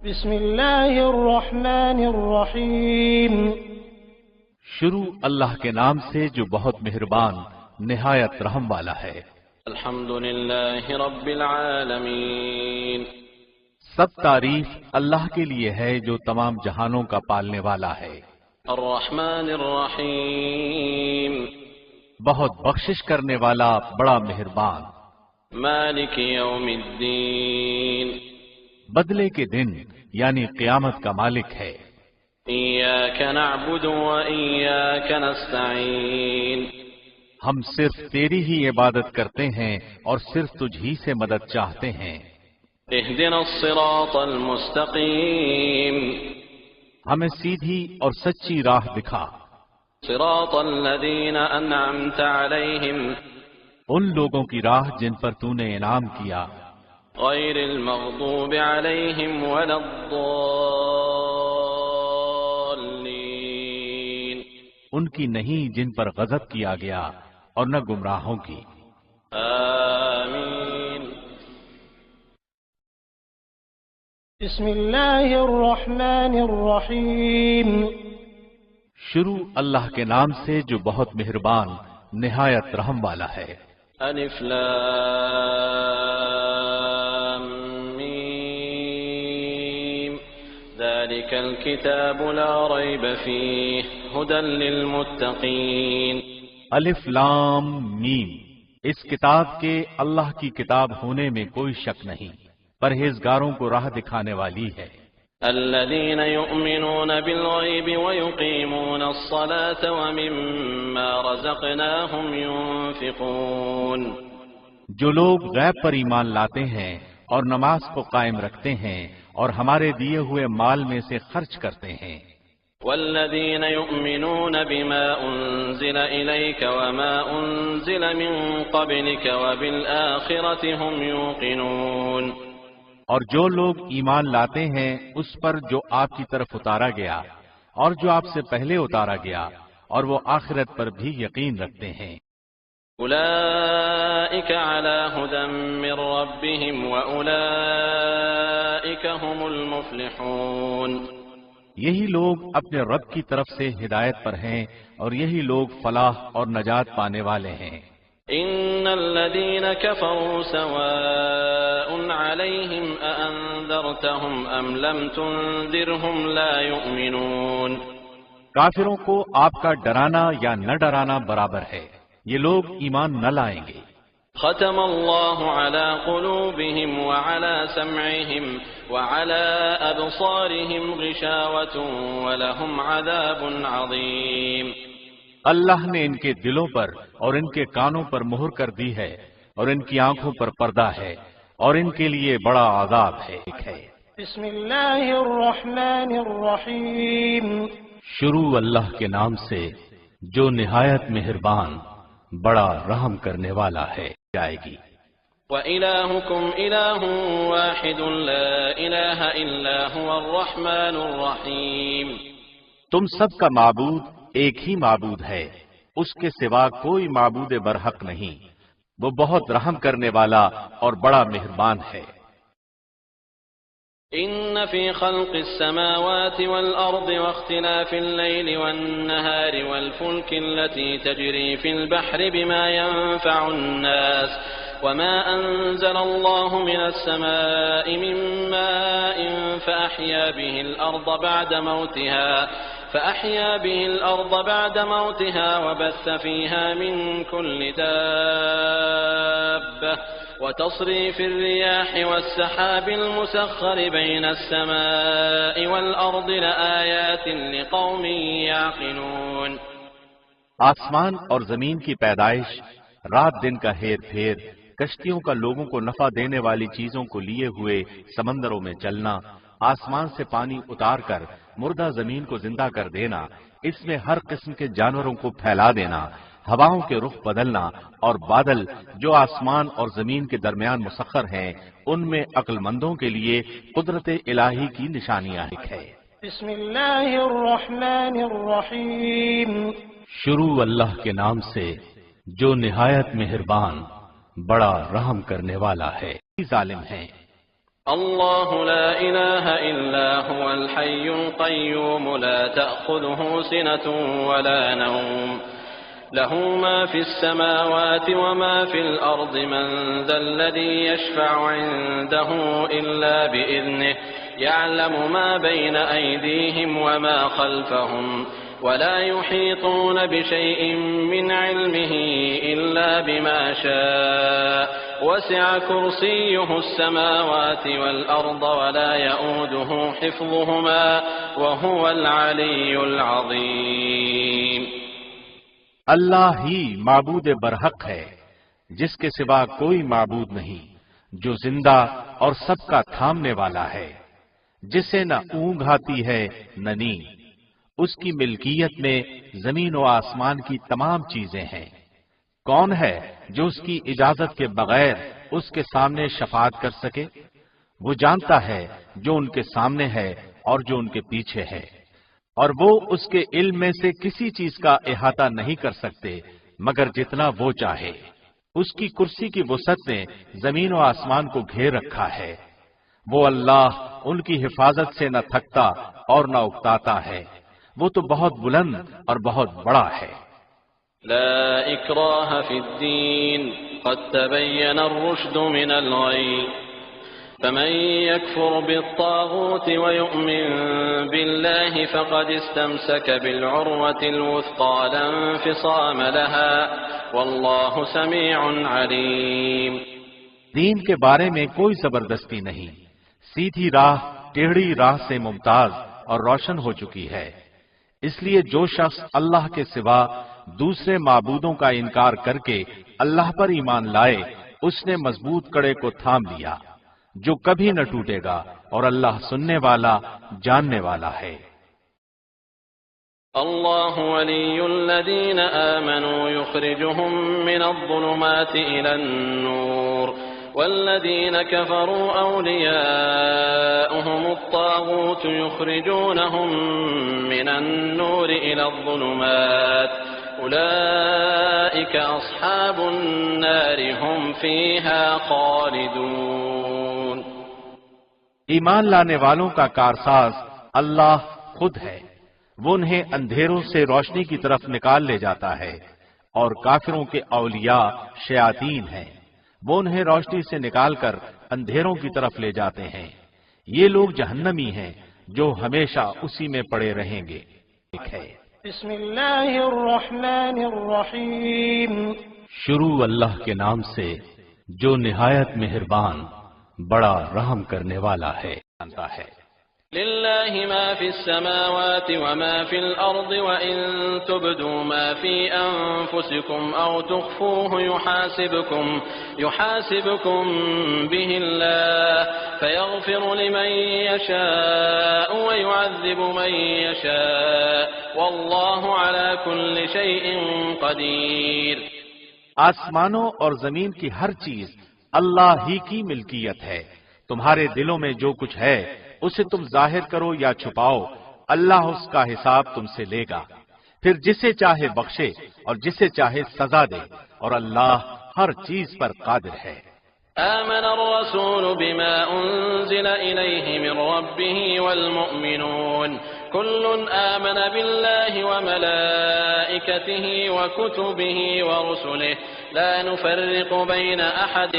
بسم اللہ الرحمن الرحیم۔ شروع اللہ کے نام سے جو بہت مہربان نہایت رحم والا ہے۔ الحمد للہ رب العالمین۔ سب تعریف اللہ کے لیے ہے جو تمام جہانوں کا پالنے والا ہے۔ الرحمن الرحیم۔ بہت بخشش کرنے والا بڑا مہربان۔ مالک یوم الدین۔ بدلے کے دن یعنی قیامت کا مالک ہے۔ ایاک نعبد و ایاک نستعین۔ ہم صرف تیری ہی عبادت کرتے ہیں اور صرف تجھ ہی سے مدد چاہتے ہیں۔ اہدنا الصراط المستقیم۔ ہمیں سیدھی اور سچی راہ دکھا۔ صراط الذین انعمت علیہم۔ ان لوگوں کی راہ جن پر تو نے انعام کیا۔ غیر المغضوب علیہم ولا الضالین۔ ان کی نہیں جن پر غضب کیا گیا اور نہ گمراہوں کی۔ آمین۔ بسم اللہ الرحمن الرحیم۔ شروع اللہ کے نام سے جو بہت مہربان نہایت رحم والا ہے۔ الف لام میم۔ ذلك الكتاب لا ریب فیہ ھدی للمتقین۔ الف لام میم، اس کتاب کے اللہ کی کتاب ہونے میں کوئی شک نہیں، پرہیزگاروں کو راہ دکھانے والی ہے۔ الذين يؤمنون بالغيب ويقيمون الصلاة ومما رزقناهم ينفقون۔ جو لوگ غیب پر ایمان لاتے ہیں اور نماز کو قائم رکھتے ہیں اور ہمارے دیے ہوئے مال میں سے خرچ کرتے ہیں۔ والذين يؤمنون بما أنزل إليك وما أنزل من قبلك وبالآخرة هم يوقنون۔ اور جو لوگ ایمان لاتے ہیں اس پر جو آپ کی طرف اتارا گیا اور جو آپ سے پہلے اتارا گیا اور وہ آخرت پر بھی یقین رکھتے ہیں۔ أولئك على هدى من ربهم وأولئك هم المفلحون۔ یہی لوگ اپنے رب کی طرف سے ہدایت پر ہیں اور یہی لوگ فلاح اور نجات پانے والے ہیں۔ ان الذين كفروا سواء عليهم أأنذرتهم ام لم تنذرهم لا يؤمنون۔ کافروں کو آپ کا ڈرانا یا نہ ڈرانا برابر ہے، یہ لوگ ایمان نہ لائیں گے۔ ختم اللہ على قلوبهم وعلى سمعهم وعلى أبصارهم غشاوة ولهم عذاب عظيم۔ اللہ نے ان کے دلوں پر اور ان کے کانوں پر مہر کر دی ہے اور ان کی آنکھوں پر پردہ ہے اور ان کے لیے بڑا عذاب ہے۔ بسم اللہ الرحمن الرحیم۔ شروع اللہ کے نام سے جو نہایت مہربان بڑا رحم کرنے والا ہے۔ جائے گی۔ وَإِلَٰهُكُمْ إِلَٰهٌ وَاحِدٌ لَا إِلَٰهَ إِلَّا هُوَ الرَّحْمَٰنُ الرَّحِيمُ۔ تم سب کا معبود ایک ہی معبود ہے، اس کے سوا کوئی معبود برحق نہیں، وہ بہت رحم کرنے والا اور بڑا مہربان ہے۔ إن في خلق السماوات والأرض واختلاف الليل والنهار والفلك التي تجري في البحر بما ينفع الناس وما أنزل الله من السماء من ماء فأحيا به الأرض بعد موتها وبث فيها من كل دابة وتصريف الرياح والسحاب المسخر بين السماء والأرض لآيات لقوم يعقلون۔ آسمان اور زمین کی پیدائش، رات دن کا ہیر پھیر، کشتیوں کا لوگوں کو نفع دینے والی چیزوں کو لیے ہوئے سمندروں میں چلنا، آسمان سے پانی اتار کر مردہ زمین کو زندہ کر دینا، اس میں ہر قسم کے جانوروں کو پھیلا دینا، ہواؤں کے رخ بدلنا اور بادل جو آسمان اور زمین کے درمیان مسخر ہیں، ان میں عقل مندوں کے لیے قدرت الہی کی نشانیاں ہے۔ بسم اللہ الرحمن الرحیم۔ شروع اللہ کے نام سے جو نہایت مہربان بڑا رحم کرنے والا ہے۔ ظالم ہیں۔ الله لا إله إلا هو الحي القيوم لا تأخذه سنة ولا نوم له ما في السماوات وما في الأرض من ذا الذي يشفع عنده إلا بإذنه يعلم ما بين أيديهم وما خلفهم ولا يحيطون بشيء من علمه إلا بما شاء وسع كرسيه السماوات والأرض ولا يؤوده حفظهما وهو العلي العظيم. اللہ ہی معبود برحق ہے، جس کے سوا کوئی معبود نہیں، جو زندہ اور سب کا تھامنے والا ہے، جسے نہ اونگ آتی ہے نہ نیند. اس کی ملکیت میں زمین و آسمان کی تمام چیزیں ہیں. کون ہے جو اس کی اجازت کے بغیر اس کے سامنے شفاعت کر سکے؟ وہ جانتا ہے جو ان کے سامنے ہے اور جو ان کے پیچھے ہے، اور وہ اس کے علم میں سے کسی چیز کا احاطہ نہیں کر سکتے مگر جتنا وہ چاہے. اس کی کرسی کی وسعت نے زمین و آسمان کو گھیر رکھا ہے. وہ اللہ ان کی حفاظت سے نہ تھکتا اور نہ اکتاتا ہے. وہ تو بہت بلند اور بہت بڑا ہے. لا اکراہ فی الدین قد تبین الرشد من الغی فمن يكفر بالطاغوت ويؤمن بالله فقد استمسك بالعروة الوثقى لا انفصام لها والله سميع عليم. دین کے بارے میں کوئی زبردستی نہیں، سیدھی راہ ٹیڑھی راہ سے ممتاز اور روشن ہو چکی ہے. اس لیے جو شخص اللہ کے سوا دوسرے معبودوں کا انکار کر کے اللہ پر ایمان لائے، اس نے مضبوط کڑے کو تھام لیا جو کبھی نہ ٹوٹے گا، اور اللہ سننے والا جاننے والا ہے. اللہ ولی الذین آمنوا یخرجهم من الظلمات الى النور والذین كفروا اولیاؤهم الطاغوت یخرجونهم من النور الى الظلمات اولئک اصحاب النار هم فیہا خالدون. ایمان لانے والوں کا کارساز اللہ خود ہے. وہ انہیں اندھیروں سے روشنی کی طرف نکال لے جاتا ہے، اور کافروں کے اولیاء شیاطین ہیں. وہ انہیں روشنی سے نکال کر اندھیروں کی طرف لے جاتے ہیں. یہ لوگ جہنمی ہیں جو ہمیشہ اسی میں پڑے رہیں گے. بسم اللہ الرحمن الرحیم. شروع اللہ کے نام سے جو نہایت مہربان بڑا رحم کرنے والا ہے. للہ ما فی السماوات وما فی الارض وان تبدوا ما فی انفسکم او تخفوه يحاسبكم به اللہ فيغفر لمن يشاء ويعذب من يشاء واللہ على كل شيء قدیر. آسمانوں اور زمین کی ہر چیز اللہ ہی کی ملکیت ہے. تمہارے دلوں میں جو کچھ ہے اسے تم ظاہر کرو یا چھپاؤ، اللہ اس کا حساب تم سے لے گا. پھر جسے چاہے بخشے اور جسے چاہے سزا دے، اور اللہ ہر چیز پر قادر ہے. آمن الرسول بما انزل الیہ من ربہ والمؤمنون كل آمن بالله وملائكته وكتبه ورسله لا نفرق بين أحد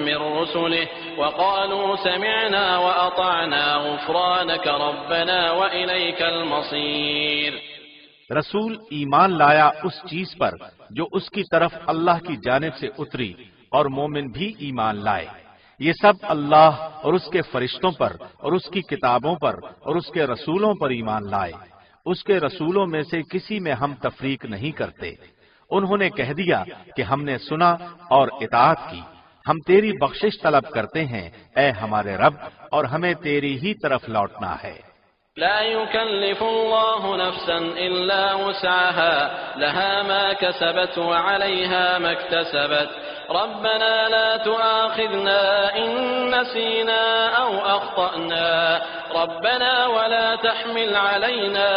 من رسله وقالوا سمعنا وأطعنا غفرانك ربنا وإليك المصير. رسول ایمان لایا اس چیز پر جو اس کی طرف اللہ کی جانب سے اتری، اور مومن بھی ایمان لائے. یہ سب اللہ اور اس کے فرشتوں پر اور اس کی کتابوں پر اور اس کے رسولوں پر ایمان لائے. اس کے رسولوں میں سے کسی میں ہم تفریق نہیں کرتے. انہوں نے کہہ دیا کہ ہم نے سنا اور اطاعت کی. ہم تیری بخشش طلب کرتے ہیں اے ہمارے رب، اور ہمیں تیری ہی طرف لوٹنا ہے. لا يكلف الله نفسا إلا وسعها لها ما كسبت وعليها ما اكتسبت ربنا لا تؤاخذنا إن نسينا أو أخطأنا ربنا ولا تحمل علينا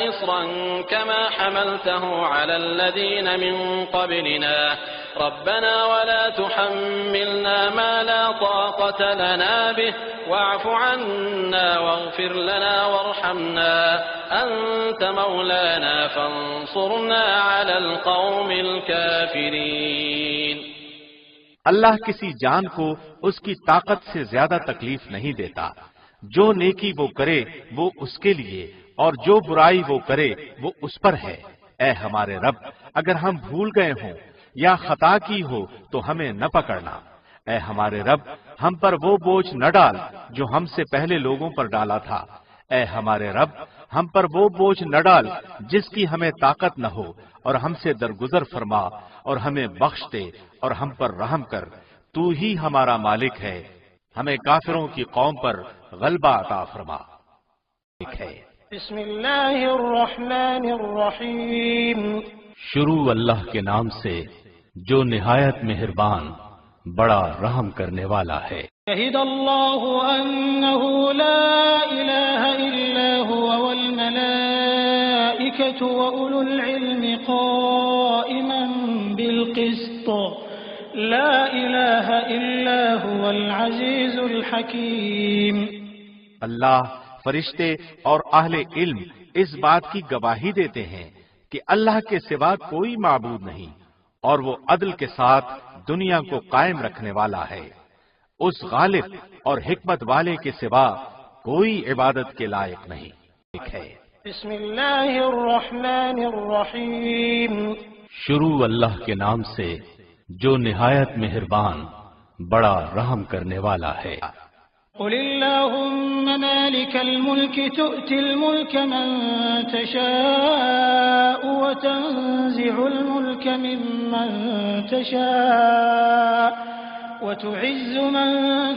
إصرا كما حملته على الذين من قبلنا ربنا ولا تحملنا ما لا طاقة لنا به واعف عنا واغفر لنا وارحمنا أنت مولانا فانصرنا على القوم الكافرين۔ اللہ کسی جان کو اس کی طاقت سے زیادہ تکلیف نہیں دیتا۔ جو نیکی وہ کرے وہ اس کے لیے، اور جو برائی وہ کرے وہ اس پر ہے۔ اے ہمارے رب، اگر ہم بھول گئے ہوں یا خطا کی ہو تو ہمیں نہ پکڑنا۔ اے ہمارے رب، ہم پر وہ بوجھ نہ ڈال جو ہم سے پہلے لوگوں پر ڈالا تھا۔ اے ہمارے رب، ہم پر وہ بوجھ نہ ڈال جس کی ہمیں طاقت نہ ہو، اور ہم سے درگزر فرما اور ہمیں بخش دے اور ہم پر رحم کر۔ تو ہی ہمارا مالک ہے، ہمیں کافروں کی قوم پر غلبہ عطا فرما۔ بسم اللہ الرحمن الرحیم۔ شروع اللہ کے نام سے جو نہایت مہربان بڑا رحم کرنے والا ہے۔ شہد اللہ انہ لا الہ الا هو والملائکۃ واولو العلم قائما بالقسط لا الہ الا هو العزیز الحکیم۔ اللہ، فرشتے اور اہل علم اس بات کی گواہی دیتے ہیں کہ اللہ کے سوا کوئی معبود نہیں، اور وہ عدل کے ساتھ دنیا کو قائم رکھنے والا ہے۔ اس غالب اور حکمت والے کے سوا کوئی عبادت کے لائق نہیں ہے۔ بسم اللہ الرحمن الرحیم۔ شروع اللہ کے نام سے جو نہایت مہربان بڑا رحم کرنے والا ہے۔ قل اللهم مالك الملك تؤتي الملك من تشاء وتنزع الملك ممن تشاء وتعز من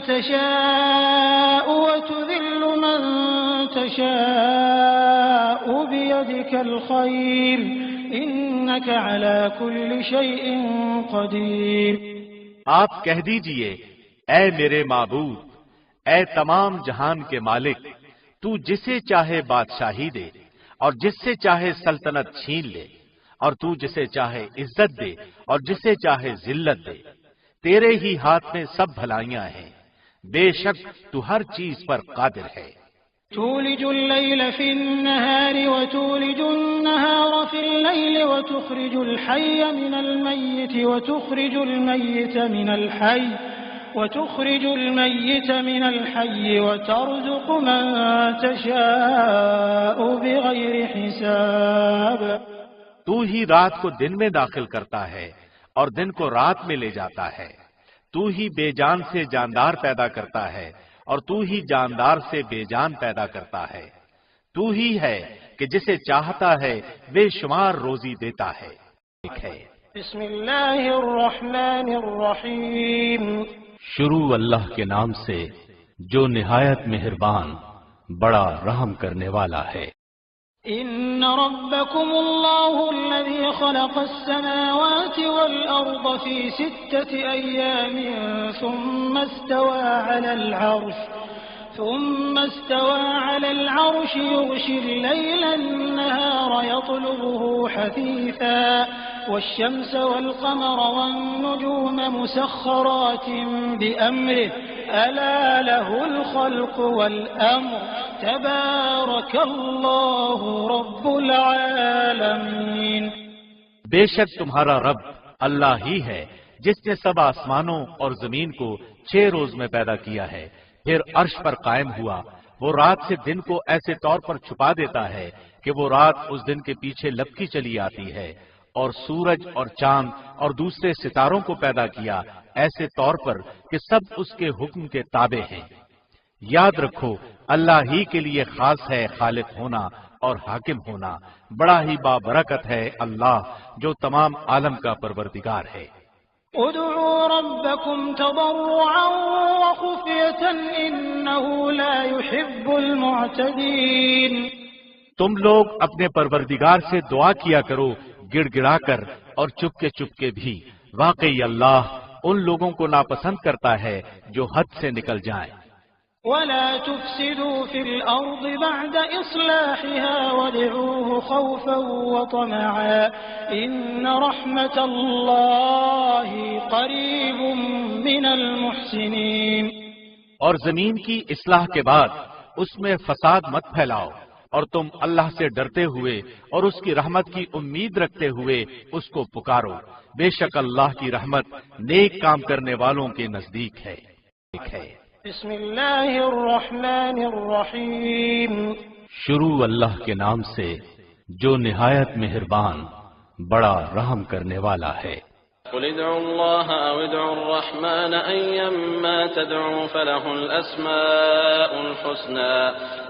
تشاء وتذل من تشاء بيدك الخير إنك على كل شيء قدير۔ آپ کہہ دیجئے، اے میرے معبود، اے تمام جہان کے مالک، تو جسے چاہے بادشاہی دے اور جس سے چاہے سلطنت چھین لے، اور تو جسے چاہے عزت دے اور جسے چاہے ذلت دے۔ تیرے ہی ہاتھ میں سب بھلائیاں ہیں، بے شک تو ہر چیز پر قادر ہے۔ تولج الليل في النهار وتولج النهار في الليل وتخرج الحي من الميت وتخرج الميت من الحي وترزق من تشاء بغير حساب۔ تو ہی رات کو دن میں داخل کرتا ہے اور دن کو رات میں لے جاتا ہے۔ تو ہی بے جان سے جاندار پیدا کرتا ہے اور تو ہی جاندار سے بے جان پیدا کرتا ہے۔ تو ہی ہے کہ جسے چاہتا ہے بے شمار روزی دیتا ہے۔ بسم اللہ الرحمن الرحیم۔ شروع اللہ کے نام سے جو نہایت مہربان بڑا رحم کرنے والا ہے۔ ان ربکم اللہ الذی خلق السماوات والارض فی 6 ایام ثم استوى على العرش يغشي الليل النهار يطلبه حثيثا والشمس والقمر والنجوم مسخرات بأمره ألا له الخلق والأمر تبارك الله رب العالمين۔ بے شک تمہارا رب اللہ ہی ہے جس نے سب آسمانوں اور زمین کو 6 روز میں پیدا کیا ہے، پھر عرش پر قائم ہوا۔ وہ رات سے دن کو ایسے طور پر چھپا دیتا ہے کہ وہ رات اس دن کے پیچھے لپکی چلی آتی ہے، اور سورج اور چاند اور دوسرے ستاروں کو پیدا کیا ایسے طور پر کہ سب اس کے حکم کے تابع ہیں۔ یاد رکھو، اللہ ہی کے لیے خاص ہے خالق ہونا اور حاکم ہونا۔ بڑا ہی بابرکت ہے اللہ جو تمام عالم کا پروردگار ہے۔ ادعوا ربكم تضرعا وخفية إنه لا يحب المعتدين۔ تم لوگ اپنے پروردگار سے دعا کیا کرو گڑ گڑا کر اور چپکے بھی، واقعی اللہ ان لوگوں کو ناپسند کرتا ہے جو حد سے نکل جائیں۔ ولا تفسدوا في الأرض بعد إصلاحها وادعوه خوفا وطمعا إن رحمة الله قريب من المحسنين۔ اور زمین کی اصلاح کے بعد اس میں فساد مت پھیلاؤ، اور تم اللہ سے ڈرتے ہوئے اور اس کی رحمت کی امید رکھتے ہوئے اس کو پکارو، بے شک اللہ کی رحمت نیک کام کرنے والوں کے نزدیک ہے۔ بسم اللہ الرحمن الرحیم۔ شروع اللہ کے نام سے جو نہایت مہربان بڑا رحم کرنے والا ہے۔ قل ادعوا الله أو ادعوا الرحمن أيما تدعوا فله الأسماء الحسنى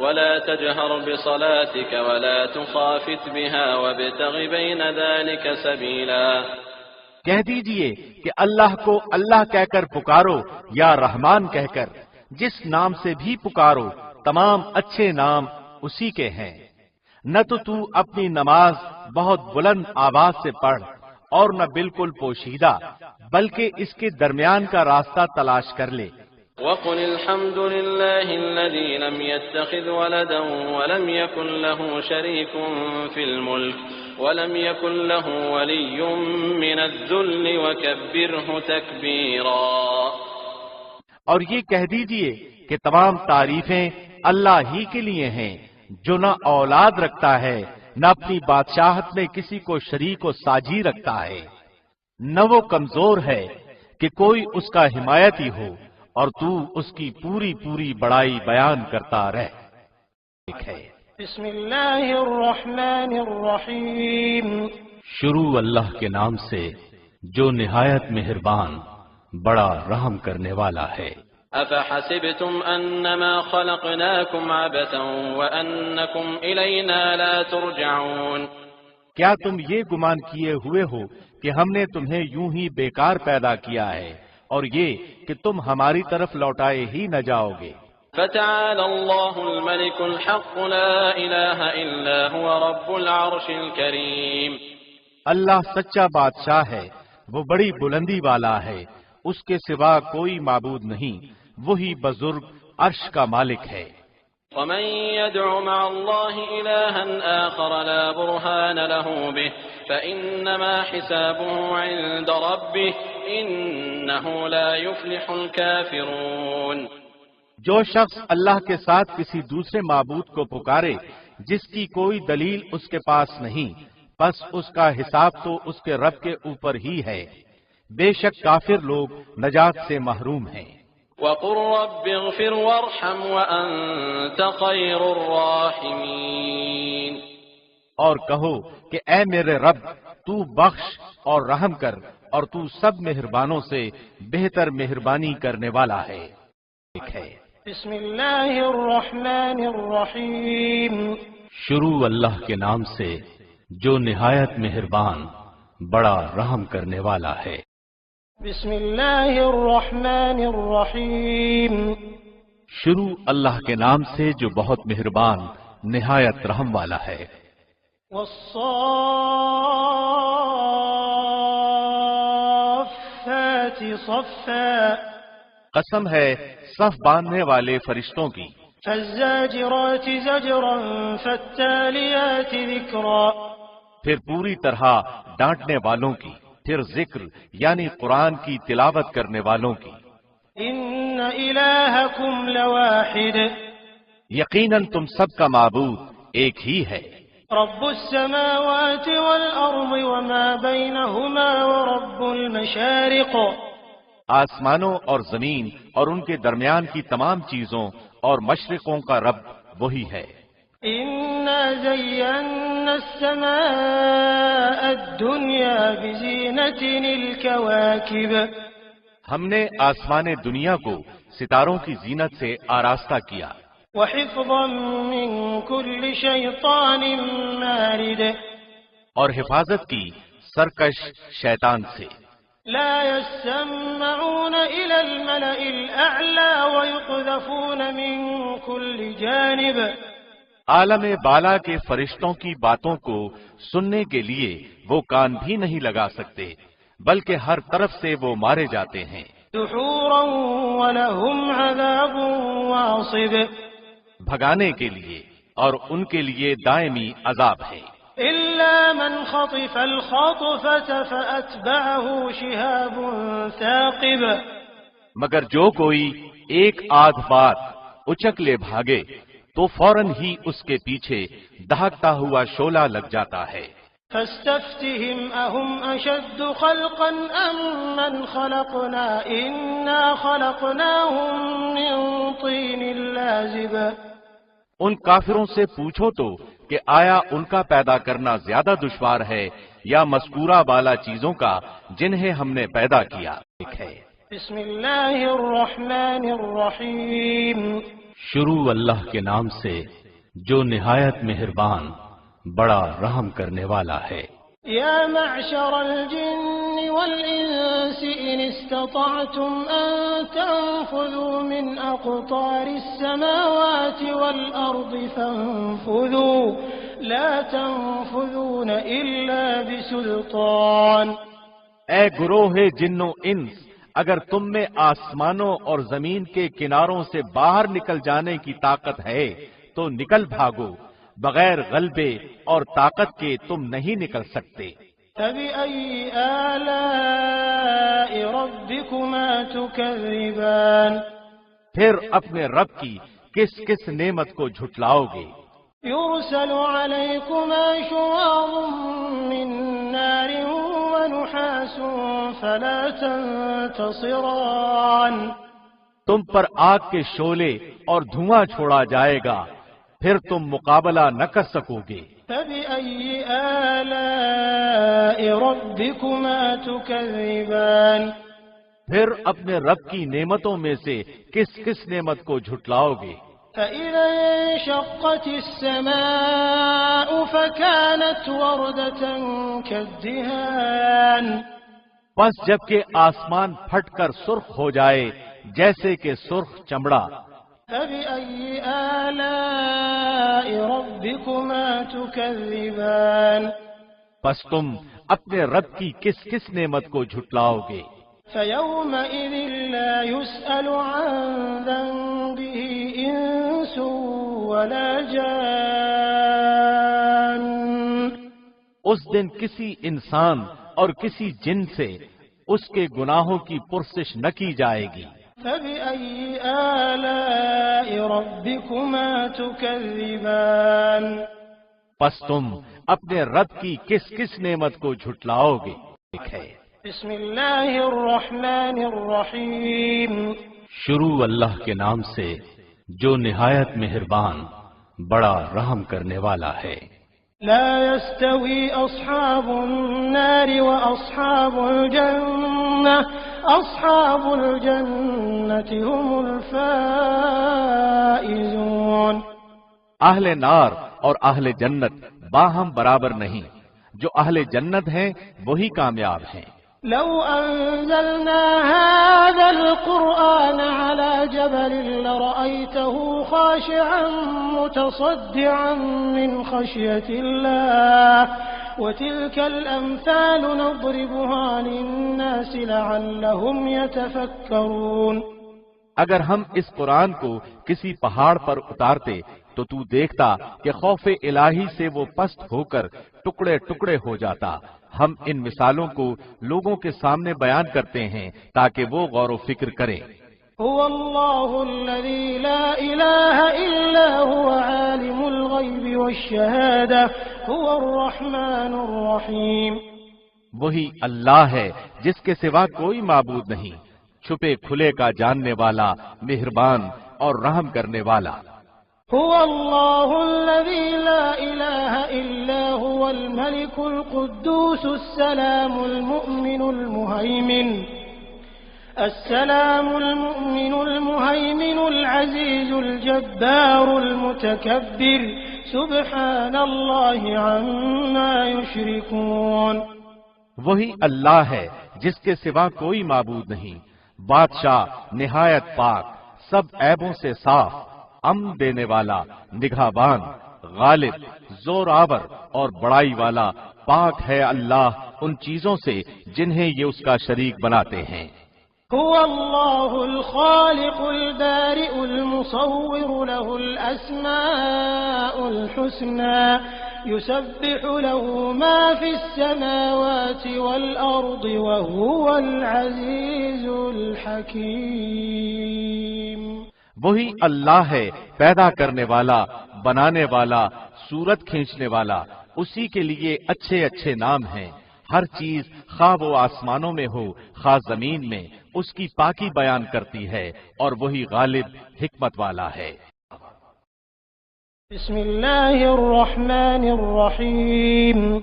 ولا تجهر بصلاتك ولا تخافت بها وابتغ بين ذلك سبيلا۔ کہہ دیجئے کہ اللہ کو اللہ کہہ کر پکارو یا رحمان کہہ کر، جس نام سے بھی پکارو تمام اچھے نام اسی کے ہیں۔ نہ تو اپنی نماز بہت بلند آواز سے پڑھ اور نہ بالکل پوشیدہ، بلکہ اس کے درمیان کا راستہ تلاش کر لے۔ وقل الحمد لله الذي لم يتخذ ولدا ولم يكن له شريك في الملك ولم يكن له ولي من الذل وكبره تكبيرا۔ اور یہ کہہ دیجئے کہ تمام تعریفیں اللہ ہی کے لیے ہیں، جو نہ اولاد رکھتا ہے نہ اپنی بادشاہت میں کسی کو شریک و ساجی رکھتا ہے، نہ وہ کمزور ہے کہ کوئی اس کا حمایتی ہو، اور تو اس کی پوری پوری بڑائی بیان کرتا رہ۔ بسم اللہ الرحمن الرحیم۔ شروع اللہ کے نام سے جو نہایت مہربان بڑا رحم کرنے والا ہے۔ افحسبتم انما خلقناكم عبثا وانکم الینا لا ترجعون۔ کیا تم یہ گمان کیے ہوئے ہو کہ ہم نے تمہیں یوں ہی بیکار پیدا کیا ہے اور یہ کہ تم ہماری طرف لوٹائے ہی نہ جاؤ گے؟ فتعالى الله الملك الحق لا اله الا هو رب العرش الكريم۔ اللہ سچا بادشاہ ہے، وہ بڑی بلندی والا ہے، اس کے سوا کوئی معبود نہیں، وہی بزرگ عرش کا مالک ہے۔ ومن يدع مع الله إلها آخر لا برهان له به فإنما حسابه عند ربه إنه لا يفلح الكافرون۔ جو شخص اللہ کے ساتھ کسی دوسرے معبود کو پکارے جس کی کوئی دلیل اس کے پاس نہیں، بس اس کا حساب تو اس کے رب کے اوپر ہی ہے، بے شک کافر لوگ نجات سے محروم ہیں۔ وَقُلْ رَبِّ اغْفِرْ وَارْحَمْ وَأَنْتَ خَيْرُ الرَّاحِمِينَ۔ اور کہو کہ اے میرے رب تو بخش اور رحم کر، اور تو سب مہربانوں سے بہتر مہربانی کرنے والا ہے۔ بسم اللہ الرحمن الرحیم۔ شروع اللہ کے نام سے جو نہایت مہربان بڑا رحم کرنے والا ہے۔ بسم اللہ الرحمن الرحیم۔ شروع اللہ کے نام سے جو بہت مہربان نہایت رحم والا ہے۔ والصافات صفا۔ قسم ہے صف باندھنے والے فرشتوں کی۔ فالزاجرات زجرا فالتالیات ذکرا۔ پھر پوری طرح ڈانٹنے والوں کی، پھر ذکر یعنی قرآن کی تلاوت کرنے والوں کی۔ ان الہکم لواحد۔ یقیناً تم سب کا معبود ایک ہی ہے۔ رب السماوات والارض وما بینہما ورب المشارق۔ آسمانوں اور زمین اور ان کے درمیان کی تمام چیزوں اور مشرقوں کا رب وہی ہے۔ انا زینا السماء الدنیا بزینۃ الکواکب۔ ہم نے آسمان دنیا کو ستاروں کی زینت سے آراستہ کیا۔ وحفظا من كل شیطان مارد۔ اور حفاظت کی سرکش شیطان سے۔ لا يسمعون إلى الملأ الأعلى ويقذفون من كل جانب۔ عالم بالا کے فرشتوں کی باتوں کو سننے کے لیے وہ کان بھی نہیں لگا سکتے، بلکہ ہر طرف سے وہ مارے جاتے ہیں۔ دحورا ولهم عذاب واصب بھگانے کے لیے اور ان کے لیے دائمی عذاب ہے۔ إلا من خطف الخطفة فأتبعه شهاب ثاقب مگر جو کوئی ایک آدھ بات اچک لے بھاگے تو فوراً ہی اس کے پیچھے دہکتا ہوا شعلہ لگ جاتا ہے۔ فاستفتهم أهم أشد خلقا أم من خلقنا إنا خلقناهم من طين لازب ان کافروں سے پوچھو تو کہ آیا ان کا پیدا کرنا زیادہ دشوار ہے یا مذکورہ والا چیزوں کا جنہیں ہم نے پیدا کیا ہے۔ بسم اللہ الرحمن الرحیم شروع اللہ کے نام سے جو نہایت مہربان بڑا رحم کرنے والا ہے۔ یا معشر الجن والانس ان استطعتم ان تنفذوا من اقطار السماوات والارض فانفذوا لا تنفذون الا بسلطان۔ اے گروہ جنوں انس، اگر تم میں آسمانوں اور زمین کے کناروں سے باہر نکل جانے کی طاقت ہے تو نکل بھاگو، بغیر غلبے اور طاقت کے تم نہیں نکل سکتے۔ فبأي آلاء ربكما تكذبان پھر اپنے رب کی کس کس نعمت کو جھٹلاؤ گے؟ يرسل عليكما شواظ من نار ونحاس فلا تنتصران تم پر آگ کے شعلے اور دھواں چھوڑا جائے گا، پھر تم مقابلہ نہ کر سکو گے۔ فبأي آلاء ربكما تكذبان پھر اپنے رب کی نعمتوں میں سے کس کس نعمت کو جھٹلاؤ گے؟ فإذا انشقت السماء فكانت وردة كالدهان پس جبکہ آسمان پھٹ کر سرخ ہو جائے جیسے کہ سرخ چمڑا۔ فبأي آلاء ربكما تكذبان پس تم اپنے رب کی کس کس نعمت کو جھٹلاؤ گے؟ فيومئذ لا يسأل عن ذنبه إنس ولا جان اس دن کسی انسان اور کسی جن سے اس کے گناہوں کی پرسش نہ کی جائے گی۔ فبأي آلاء ربكما تكذبان پس تم اپنے رب کی کس کس نعمت کو جھٹلاؤ گے؟ بسم اللہ الرحمن الرحیم شروع اللہ کے نام سے جو نہایت مہربان بڑا رحم کرنے والا ہے۔ لا يستوي أصحاب النار وأصحاب الجنة أصحاب الجنة هم الفائزون اہل نار اور اہل جنت باہم برابر نہیں، جو اہل جنت ہیں وہی کامیاب ہیں۔ لو أنزلنا هذا القرآن على جبل لرأيته خاشعا متصدعا من خشية الله وتلك الأمثال نضربها للناس لعلهم يتفكرون اگر ہم اس قرآن کو کسی پہاڑ پر اتارتے تو تو دیکھتا کہ خوف الہی سے وہ پست ہو کر ٹکڑے ٹکڑے ہو جاتا۔ ہم ان مثالوں کو لوگوں کے سامنے بیان کرتے ہیں تاکہ وہ غور و فکر کریں۔ هو اللہ الذی لا الہ الا هو عالم الغیب والشہادہ هو الرحمن الرحیم وہی اللہ ہے جس کے سوا کوئی معبود نہیں، چھپے کھلے کا جاننے والا، مہربان اور رحم کرنے والا۔ هو اللہ الذی لا الہ الا هو الملک القدوس السلام المؤمن المهيمن العزيز الجبار المتكبر سبحان اللہ عما يشركون وہی اللہ ہے جس کے سوا کوئی معبود نہیں، بادشاہ نہایت پاک، سب عیبوں سے صاف، امن دینے والا، نگہبان، غالب، زور آور اور بڑائی والا۔ پاک ہے اللہ ان چیزوں سے جنہیں یہ اس کا شریک بناتے ہیں۔ هو الله الخالق البارئ المصور له الأسماء الحسنى يسبح له ما في السماوات والأرض وهو العزيز الحكيم۔ وہی اللہ ہے پیدا کرنے والا، بنانے والا، صورت کھینچنے والا، اسی کے لیے اچھے اچھے نام ہیں۔ ہر چیز خواہ وہ آسمانوں میں ہو خواہ زمین میں اس کی پاکی بیان کرتی ہے، اور وہی غالب حکمت والا ہے۔ بسم اللہ الرحمن الرحیم۔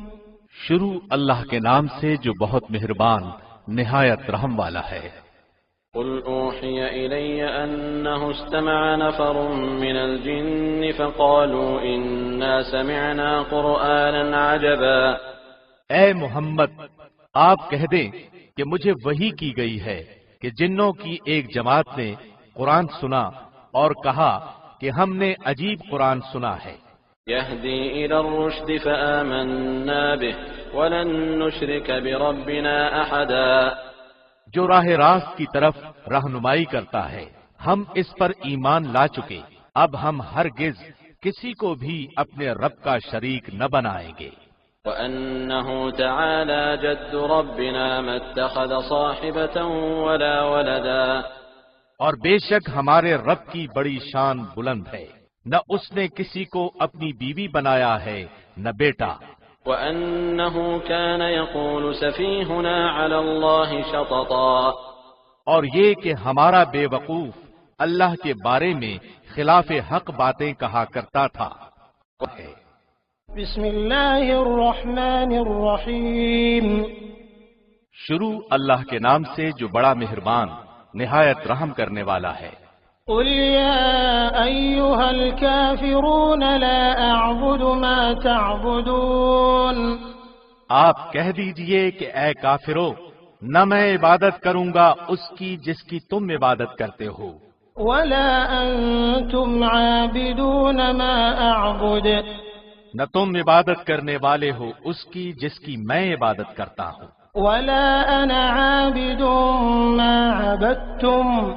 شروع اللہ کے نام سے جو بہت مہربان نہایت رحم والا ہے۔ قل اوحی الی انہ استمع نفر من الجن فقالوا انا سمعنا قرآنا عجبا۔ اے محمد، آپ کہہ دیں کہ مجھے وحی کی گئی ہے کہ جنوں کی ایک جماعت نے قرآن سنا اور کہا کہ ہم نے عجیب قرآن سنا ہے۔ یہدی الی الرشد فآمنا به ولن نشرک بربنا احدا۔ جو راہ راست کی طرف رہنمائی کرتا ہے، ہم اس پر ایمان لا چکے، اب ہم ہرگز کسی کو بھی اپنے رب کا شریک نہ بنائیں گے۔ وَأَنَّهُ تَعَالَى جَدُّ رَبِّنَا مَا اتَّخَذَ صَاحِبَةً وَلَا وَلَدًا۔ اور بے شک ہمارے رب کی بڑی شان بلند ہے، نہ اس نے کسی کو اپنی بیوی بنایا ہے نہ بیٹا۔ وَأَنَّهُ كَانَ يَقُولُ سَفِيهُنَا عَلَى اللَّهِ شَطَطًا۔ اور یہ کہ ہمارا بے وقوف اللہ کے بارے میں خلاف حق باتیں کہا کرتا تھا۔ بسم اللہ الرحمن الرحیم۔ شروع اللہ کے نام سے جو بڑا مہربان نہایت رحم کرنے والا ہے۔ قل یا ایھا الکافرون لا اعبد ما تعبدون۔ آپ کہہ دیجئے کہ اے کافرو، نہ میں عبادت کروں گا اس کی جس کی تم عبادت کرتے ہو، ولا انتم عابدون ما اعبد۔ نہ تم عبادت کرنے والے ہو اس کی جس کی میں عبادت کرتا ہوں، ولا انا عابد ما عبدتم۔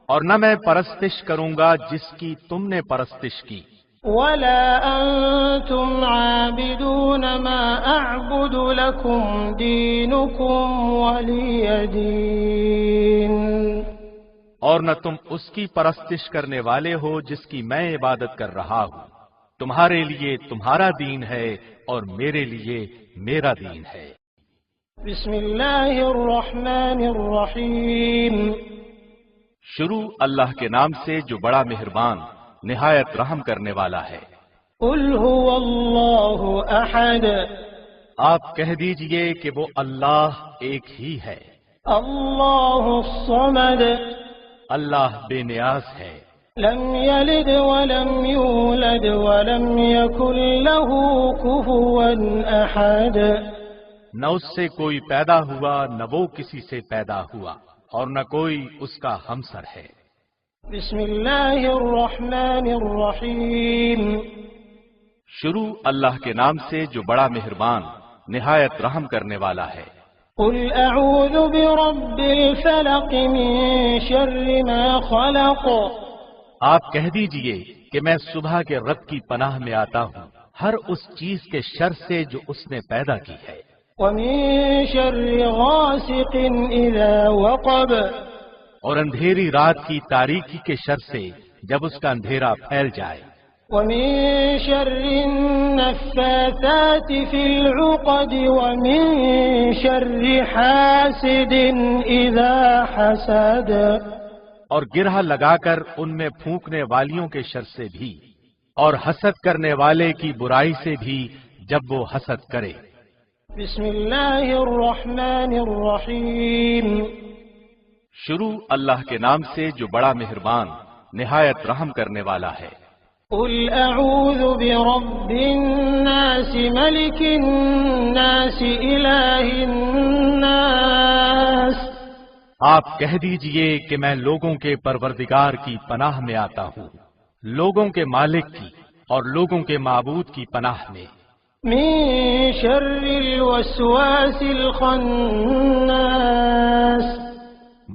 اور نہ میں پرستش کروں گا جس کی تم نے پرستش کی، ولا انتم عابدون ما اعبد لكم دينكم ولي دين۔ اور نہ تم اس کی پرستش کرنے والے ہو جس کی میں عبادت کر رہا ہوں، تمہارے لیے تمہارا دین ہے اور میرے لیے میرا دین ہے۔ بسم اللہ الرحمن الرحیم۔ شروع اللہ کے نام سے جو بڑا مہربان نہایت رحم کرنے والا ہے۔ قل هو اللہ احد۔ آپ کہہ دیجئے کہ وہ اللہ ایک ہی ہے۔ اللہ الصمد۔ اللہ بے نیاز ہے، لم یلد ولم یولد ولم یکن له کفوا احد۔ نہ اس سے کوئی پیدا ہوا نہ وہ کسی سے پیدا ہوا، اور نہ کوئی اس کا ہمسر ہے۔ بسم اللہ الرحمن الرحیم۔ شروع اللہ کے نام سے جو بڑا مہربان نہایت رحم کرنے والا ہے۔ قل اعوذ برب الفلق من شر ما خلق۔ آپ کہہ دیجئے کہ میں صبح کے رب کی پناہ میں آتا ہوں ہر اس چیز کے شر سے جو اس نے پیدا کی ہے، ومن شر غاسق اذا وقب۔ اور اندھیری رات کی تاریکی کے شر سے جب اس کا اندھیرا پھیل جائے، ومن شر النفاثات في العقد ومن شر حاسد اذا حسد۔ اور گرہ لگا کر ان میں پھونکنے والیوں کے شر سے بھی، اور حسد کرنے والے کی برائی سے بھی جب وہ حسد کرے۔ بسم اللہ الرحمن الرحیم۔ شروع اللہ کے نام سے جو بڑا مہربان نہایت رحم کرنے والا ہے۔ قل اعوذ برب الناس ملک الناس الہ الناس۔ آپ کہہ دیجئے کہ میں لوگوں کے پروردگار کی پناہ میں آتا ہوں، لوگوں کے مالک کی اور لوگوں کے معبود کی پناہ میں۔ من شر الوسواس الخناس۔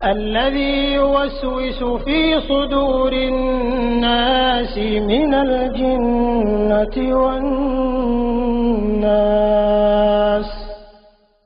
الذي يوسوس في صدور الناس من الجنة والناس،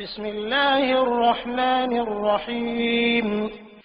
بسم الله الرحمن الرحيم،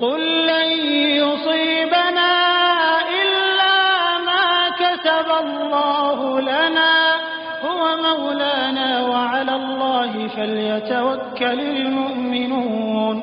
قل لن يصيبنا إلا ما كتب الله لنا هو مولانا وعلى الله فليتوكل المؤمنون،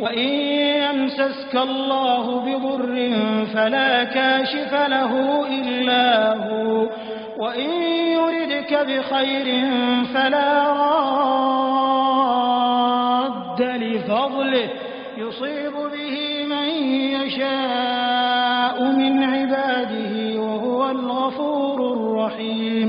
وَإِن يَمْسَسْكَ اللَّهُ بِضُرٍّ فَلَا كَاشِفَ لَهُ إِلَّا هُوَ وَإِن يُرِدْكَ بِخَيْرٍ فَلَا رَادَّ لِفَضْلِهِ يُصِيبُ بِهِ مَن يَشَاءُ مِنْ عِبَادِهِ وَهُوَ الْغَفُورُ الرَّحِيمُ،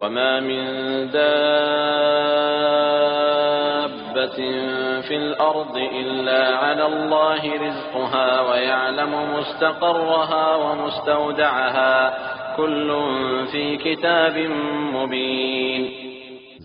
وما من دابة في الأرض إلا على الله رزقها ويعلم مستقرها ومستودعها كل في كتاب مبين،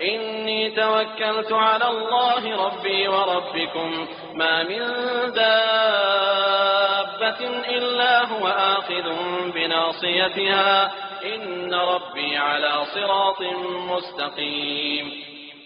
إني توكلت على الله ربي وربكم ما من دابة إلا هو آخذ بناصيتها إن ربي على صراط مستقيم،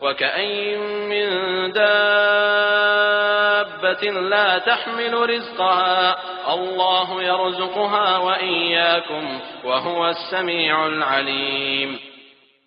وكأين من دابة لا تحمل رزقها الله يرزقها وإياكم وهو السميع العليم،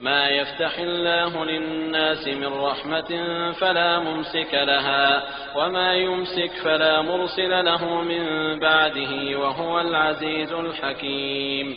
ما يفتح الله للناس من رحمة فلا ممسك لها وما يمسك فلا مرسل له من بعده وهو العزيز الحكيم،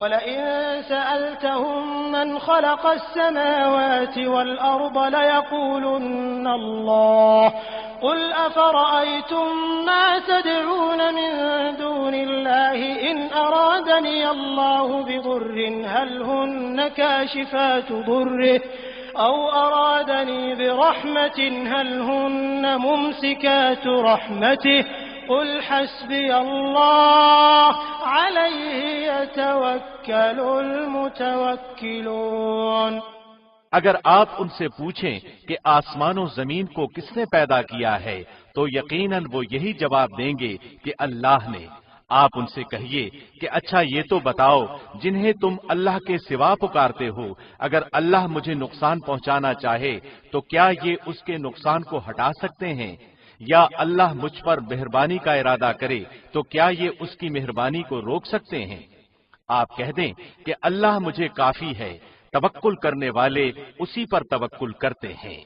وَلَئِن سَأَلْتَهُم مَّنْ خَلَقَ السَّمَاوَاتِ وَالْأَرْضَ لَيَقُولُنَّ اللَّهُ قل أفرأيتم ما تدعون من دون الله إن أرادني الله بضر هل هن كاشفات ضره أو أرادني برحمة هل هن ممسكات رحمته قل حسبي الله عليه يتوكل المتوكلون۔ اگر آپ ان سے پوچھیں کہ آسمان و زمین کو کس نے پیدا کیا ہے تو یقیناً وہ یہی جواب دیں گے کہ اللہ نے۔ آپ ان سے کہیے کہ اچھا یہ تو بتاؤ جنہیں تم اللہ کے سوا پکارتے ہو، اگر اللہ مجھے نقصان پہنچانا چاہے تو کیا یہ اس کے نقصان کو ہٹا سکتے ہیں؟ یا اللہ مجھ پر مہربانی کا ارادہ کرے تو کیا یہ اس کی مہربانی کو روک سکتے ہیں؟ آپ کہہ دیں کہ اللہ مجھے کافی ہے، توکل کرنے والے اسی پر توکل کرتے ہیں۔